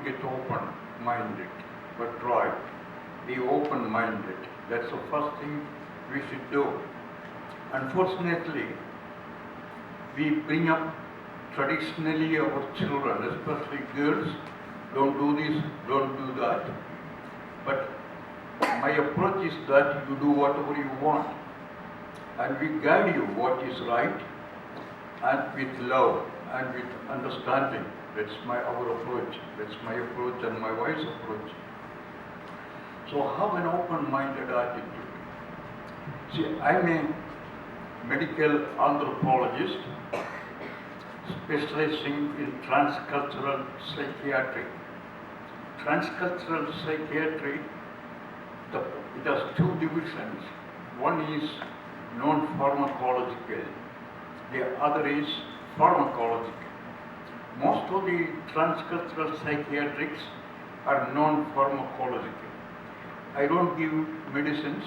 get open-minded, but try. Be open-minded. That's the first thing we should do. Unfortunately, we bring up traditionally our children, especially girls, don't do this, don't do that. But my approach is that you do whatever you want, and we guide you what is right, and with love and with understanding. That's our approach. That's my approach and my wife's approach. So have an open-minded attitude. See, I'm a medical anthropologist specializing in transcultural psychiatry. Transcultural psychiatry, it has two divisions. One is non-pharmacological, the other is pharmacological. Most of the transcultural psychiatrics are non-pharmacological. I don't give medicines,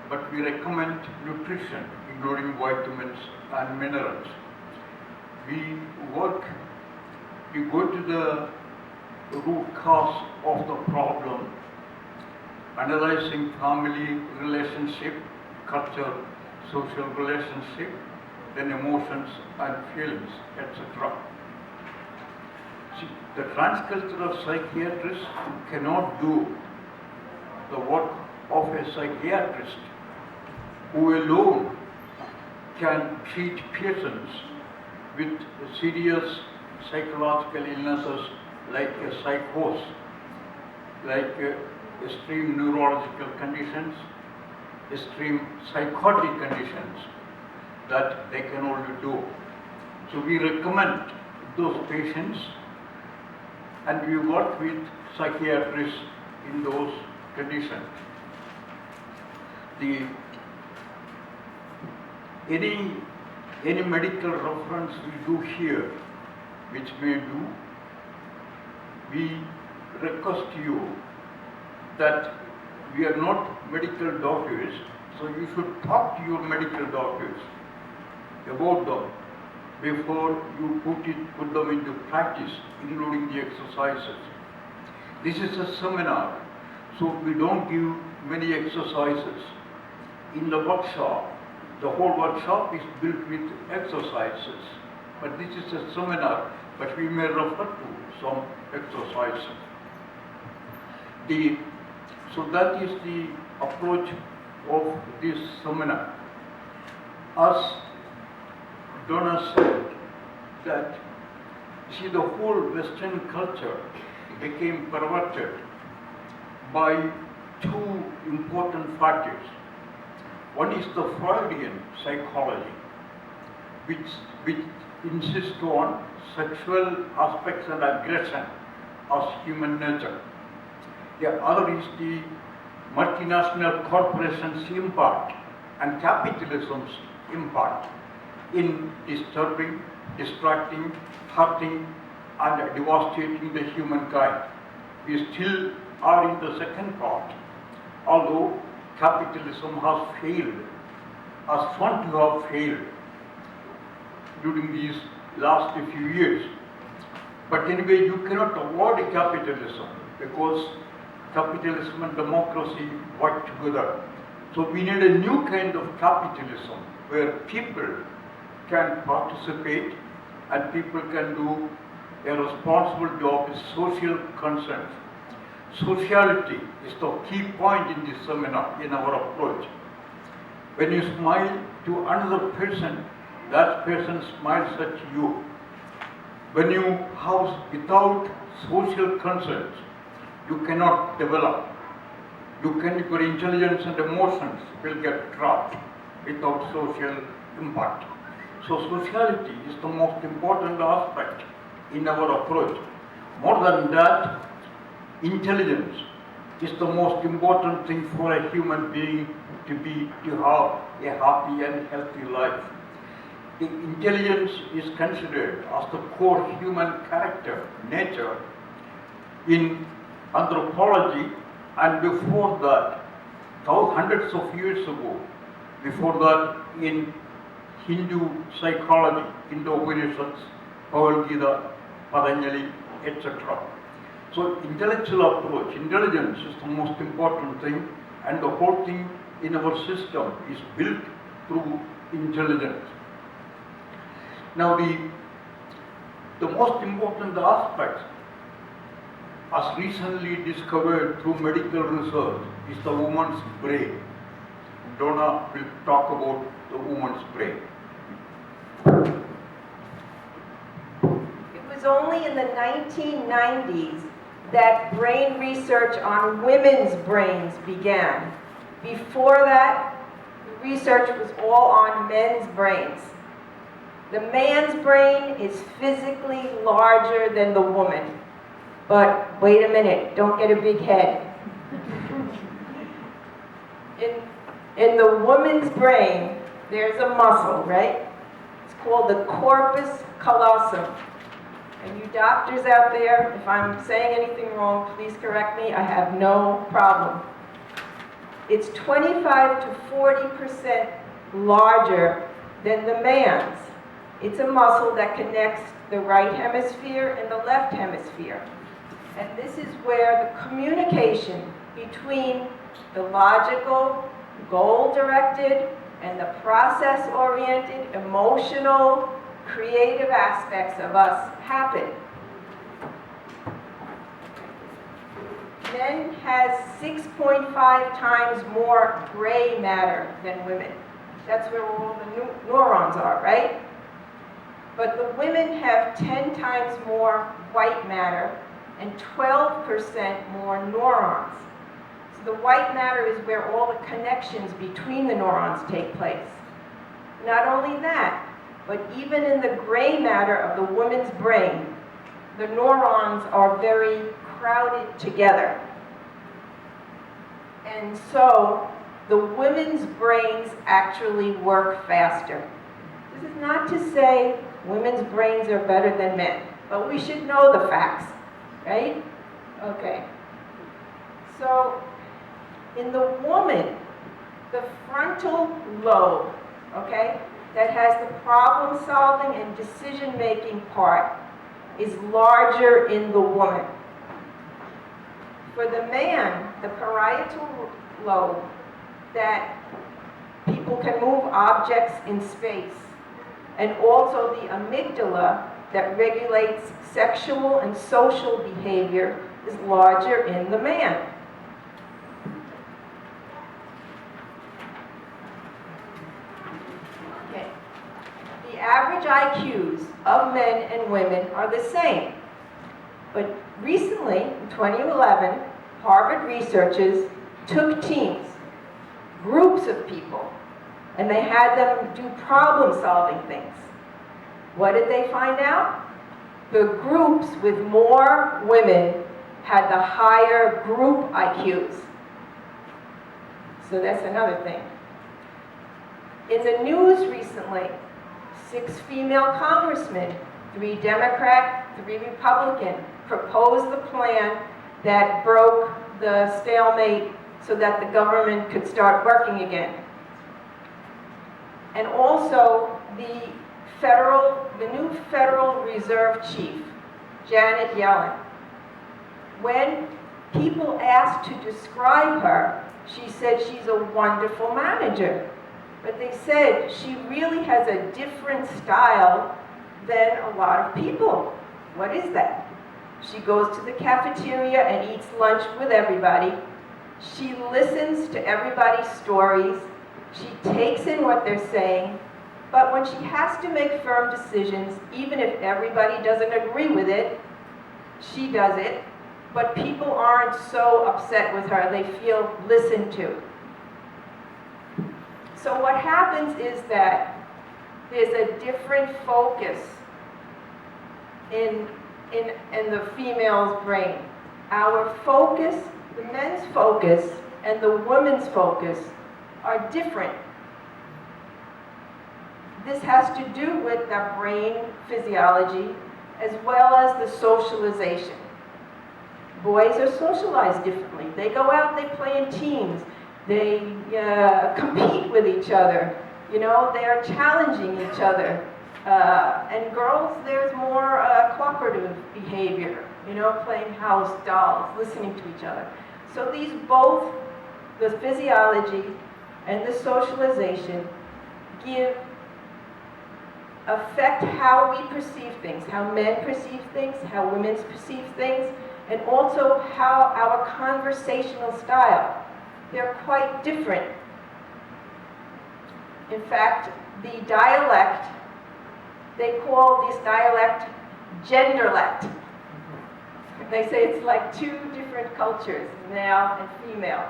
but we recommend nutrition, including vitamins and minerals. We go to the root cause of the problem, analyzing family relationship, culture, social relationship, then emotions and feelings, etc. See, the transcultural psychiatrist cannot do the work of a psychiatrist who alone can treat patients with serious psychological illnesses like psychosis, like extreme neurological conditions, extreme psychotic conditions that they can only do. So we recommend those patients and we work with psychiatrists in those conditions. Any medical reference we do here, which we request you that we are not medical doctors, so you should talk to your medical doctors about them before you put them into practice, including the exercises. This is a seminar, so we don't give many exercises. In the workshop, the whole workshop is built with exercises, but this is a seminar, but we may refer to some exercises. So that is the approach of this seminar. As Donna said, that see, the whole Western culture became perverted by two important factors. One is the Freudian psychology, which insists on sexual aspects and aggression as human nature. The other is the multinational corporations' impact and capitalism's impact in disturbing, distracting, hurting, and devastating the humankind. We still are in the second part, although capitalism has failed, has found to have failed during these last few years. But anyway, you cannot avoid capitalism because capitalism and democracy work together. So we need a new kind of capitalism where people can participate and people can do a responsible job with social concerns. Sociality is the key point in this seminar, in our approach. When you smile to another person, that person smiles at you. When you house without social concerns, you cannot develop. Your intelligence and emotions will get trapped without social impact. So sociality is the most important aspect in our approach. More than that, intelligence is the most important thing for a human being to have a happy and healthy life. The intelligence is considered as the core human character, nature, in anthropology, and before that, hundreds of years ago, before that in Hindu psychology, Indo-Upanishads, Bhagavad Gita, Patanjali, etc. So intellectual approach, intelligence is the most important thing, and the whole thing in our system is built through intelligence. Now the most important aspect, as recently discovered through medical research, is the woman's brain. Donna will talk about the woman's brain. It was only in the 1990s that brain research on women's brains began. Before that, the research was all on men's brains. The man's brain is physically larger than the woman. But wait a minute, don't get a big head. In the woman's brain, there's a muscle, right? It's called the corpus callosum. And you doctors out there, if I'm saying anything wrong, please correct me. I have no problem. It's 25 to 40% larger than the man's. It's a muscle that connects the right hemisphere and the left hemisphere. And this is where the communication between the logical, goal-directed, and the process-oriented, emotional, creative aspects of us happen. Men has 6.5 times more gray matter than women. That's where all the neurons are, right? But the women have 10 times more white matter and 12% more neurons. So the white matter is where all the connections between the neurons take place. Not only that, but even in the gray matter of the woman's brain, the neurons are very crowded together. And so the women's brains actually work faster. This is not to say women's brains are better than men, but we should know the facts, right? Okay. So in the woman, the frontal lobe, okay, that has the problem-solving and decision-making part is larger in the woman. For the man, the parietal lobe, that people can move objects in space, and also the amygdala that regulates sexual and social behavior is larger in the man. Okay. The average IQs of men and women are the same. But recently, in 2011, Harvard researchers took teams, groups of people, and they had them do problem-solving things. What did they find out? The groups with more women had the higher group IQs. So that's another thing. In the news recently, 6 female congressmen, 3 Democrat, 3 Republican, proposed the plan that broke the stalemate so that the government could start working again. And also the new Federal Reserve Chief, Janet Yellen. When people asked to describe her, she said she's a wonderful manager. But they said she really has a different style than a lot of people. What is that? She goes to the cafeteria and eats lunch with everybody. She listens to everybody's stories. She takes in what they're saying. But when she has to make firm decisions, even if everybody doesn't agree with it, she does it. But people aren't so upset with her. They feel listened to. So what happens is that there's a different focus in the female's brain. Our focus, the men's focus and the women's focus are different. This has to do with the brain physiology as well as the socialization. Boys are socialized differently. They go out, they play in teams. They compete with each other. You know, they are challenging each other. And girls, there's more cooperative behavior. playing house, dolls, listening to each other. So these both, the physiology and the socialization, affect how we perceive things, how men perceive things, how women perceive things, and also how our conversational style. They're quite different. In fact, the dialect, they call this dialect genderlect. They say it's like two different cultures, male and female.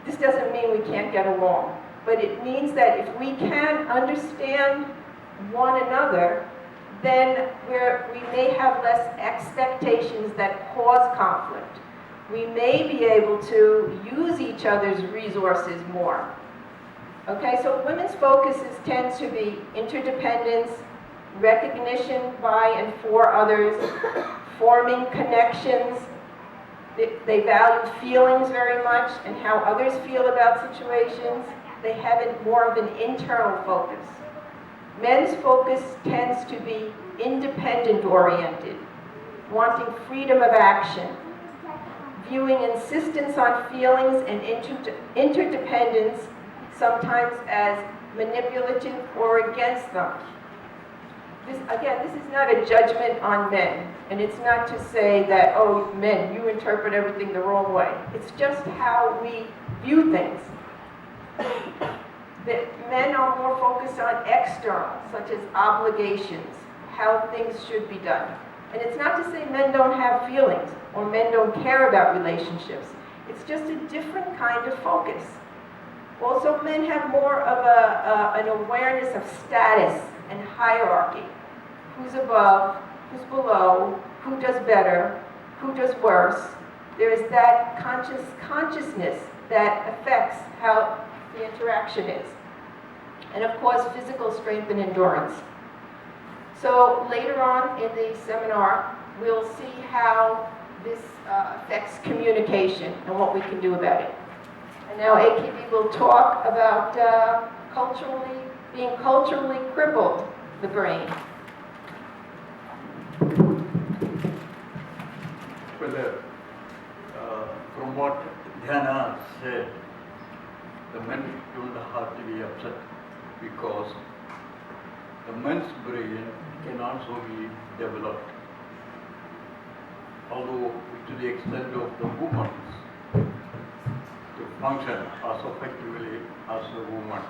This doesn't mean we can't get along, but it means that if we can understand one another, then we may have less expectations that cause conflict. We may be able to use each other's resources more. Okay, so women's focuses tend to be interdependence, recognition by and for others, forming connections. They value feelings very much and how others feel about situations. They have more of an internal focus. Men's focus tends to be independent-oriented, wanting freedom of action, viewing insistence on feelings and interdependence sometimes as manipulative or against them. This is not a judgment on men, and it's not to say that, oh, men, you interpret everything the wrong way. It's just how we view things. That men are more focused on external, such as obligations, how things should be done. And it's not to say men don't have feelings or men don't care about relationships. It's just a different kind of focus. Also, men have more of an awareness of status and hierarchy. Who's above, who's below, who does better, who does worse. There is that consciousness that affects how the interaction is. And of course, physical strength and endurance. So later on in the seminar, we'll see how this affects communication and what we can do about it. And now AKB will talk about being culturally crippled, the brain. Well, from what Dhyana said, the men don't have to be upset because the men's brain can also be developed, although to the extent of the woman's to function as effectively as a woman.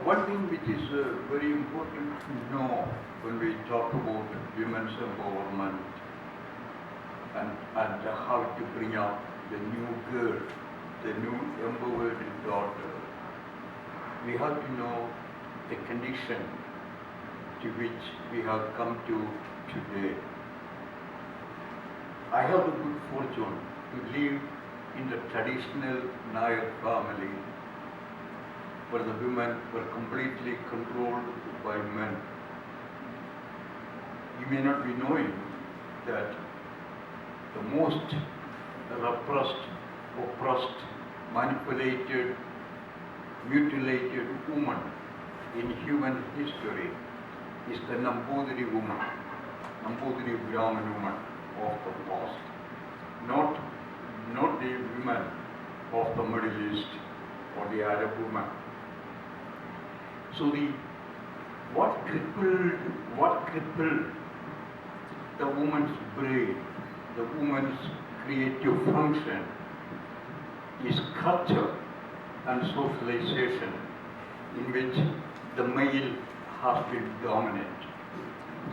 One thing which is very important to know when we talk about women's empowerment and how to bring up the new girl, the new empowered daughter, we have to know the condition to which we have come to today. I have the good fortune to live in the traditional Nair family where the women were completely controlled by men. You may not be knowing that the most repressed, oppressed, manipulated, mutilated woman in human history is the Nambudiri woman, Nambudiri Brahmin woman of the past, not the women of the Middle East or the Arab woman. So what crippled the woman's brain, the woman's creative function is culture and socialization in which the male has been dominant.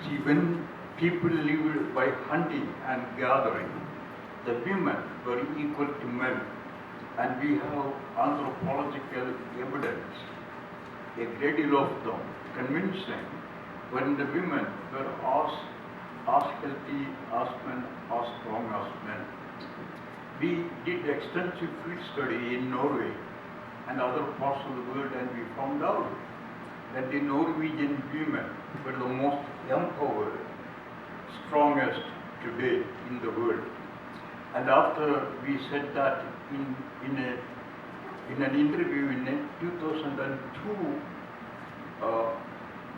See, when people lived by hunting and gathering, the women were equal to men, and we have anthropological evidence, a great deal of them, convincing when the women were as healthy as men, as strong as men. We did extensive field study in Norway and other parts of the world, and we found out that the Norwegian women were the most empowered, strongest today in the world. And after we said that in an interview in 2002,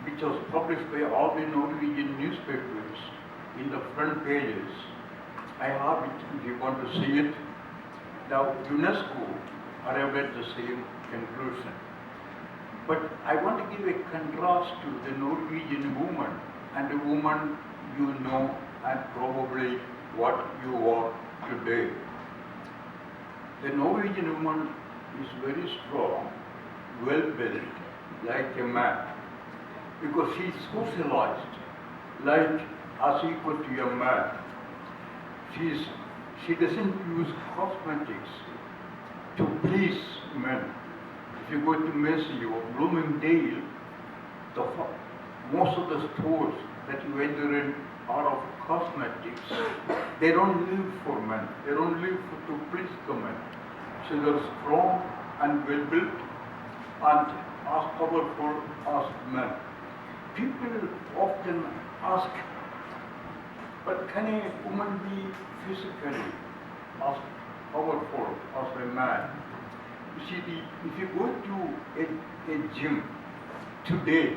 which was published by all the Norwegian newspapers, in the front pages. I have it if you want to see it. Now, UNESCO arrived at the same conclusion. But I want to give a contrast to the Norwegian woman and the woman you know and probably what you are today. The Norwegian woman is very strong, well built, like a man, because she is socialized like as equal to a man. She doesn't use cosmetics to please men. If you go to Macy or Bloomingdale, most of the stores that you enter in are of cosmetics. They don't live for men. They don't live to please the men. So they're strong and well built and as powerful as men. People often ask, but can a woman be physically as powerful as a man? You see, if you go to a gym today,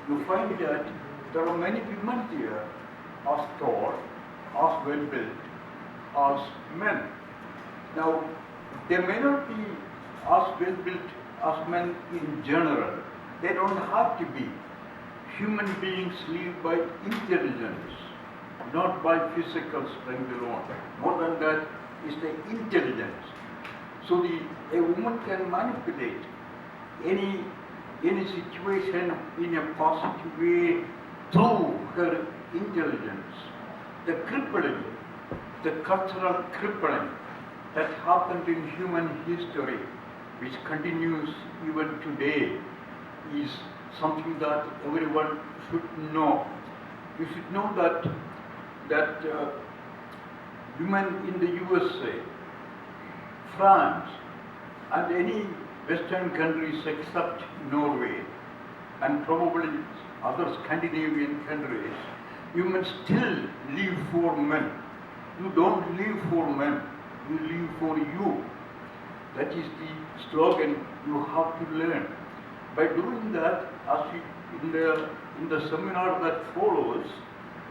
you find that there are many women there as tall, as well built as men. Now, they may not be as well built as men in general. They don't have to be. Human beings live by intelligence, not by physical strength alone. More than that is the intelligence. So a woman can manipulate any situation in a positive way through her intelligence. The crippling, the cultural crippling that happened in human history, which continues even today, is something that everyone should know. You should know that women in the USA, France, and any Western countries except Norway, and probably other Scandinavian countries, women still live for men. You don't live for men, you live for you. That is the slogan you have to learn. By doing that, as in the seminar that follows,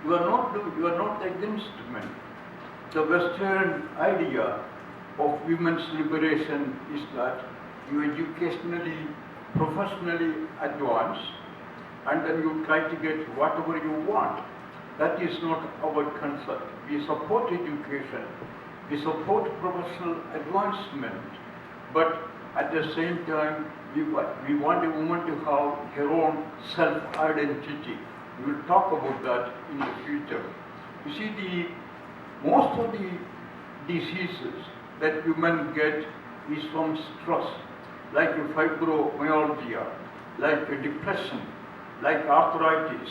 you are not against men. The Western idea of women's liberation is that you educationally, professionally advance, and then you try to get whatever you want. That is not our concept. We support education, we support professional advancement, but at the same time, we want a woman to have her own self-identity. We will talk about that in the future. You see, most of the diseases that women get is from stress, like fibromyalgia, like depression, like arthritis,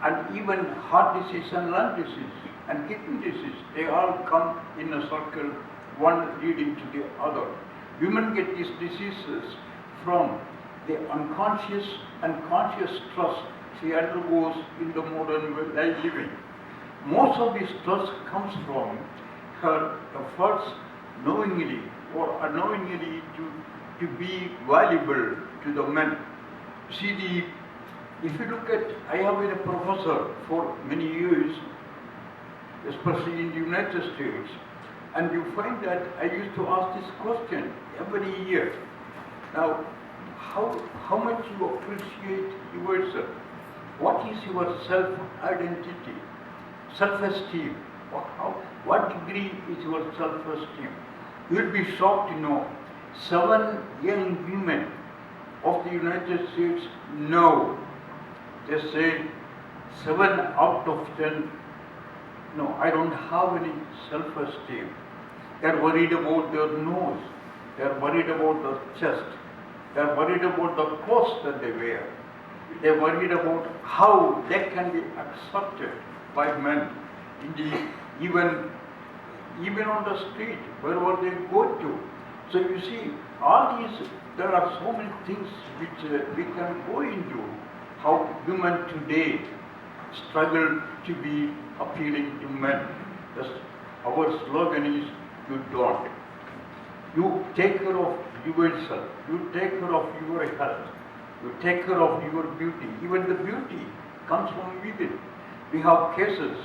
and even heart disease and lung disease and kidney disease. They all come in a circle, one leading to the other. Women get these diseases from the unconscious and conscious stress she undergoes in the modern living. Most of this stress comes from her efforts knowingly or unknowingly to be valuable to the men. See, if you look at, I have been a professor for many years, especially in the United States, and you find that I used to ask this question every year. Now, how much you appreciate yourself? What is your self-identity, self-esteem? What degree is your self-esteem? You will be shocked to know 7 young women of the United States know. They say 7 out of 10, no, I don't have any self-esteem. They're worried about their nose. They're worried about their chest. They're worried about the clothes that they wear. They're worried about how they can be accepted by men. Even on the street, wherever they go to. So you see, there are so many things which we can go into, how women today struggle to be appealing to men. Our slogan is, you don't. You take care of yourself, you take care of your health, you take care of your beauty. Even the beauty comes from within. We have cases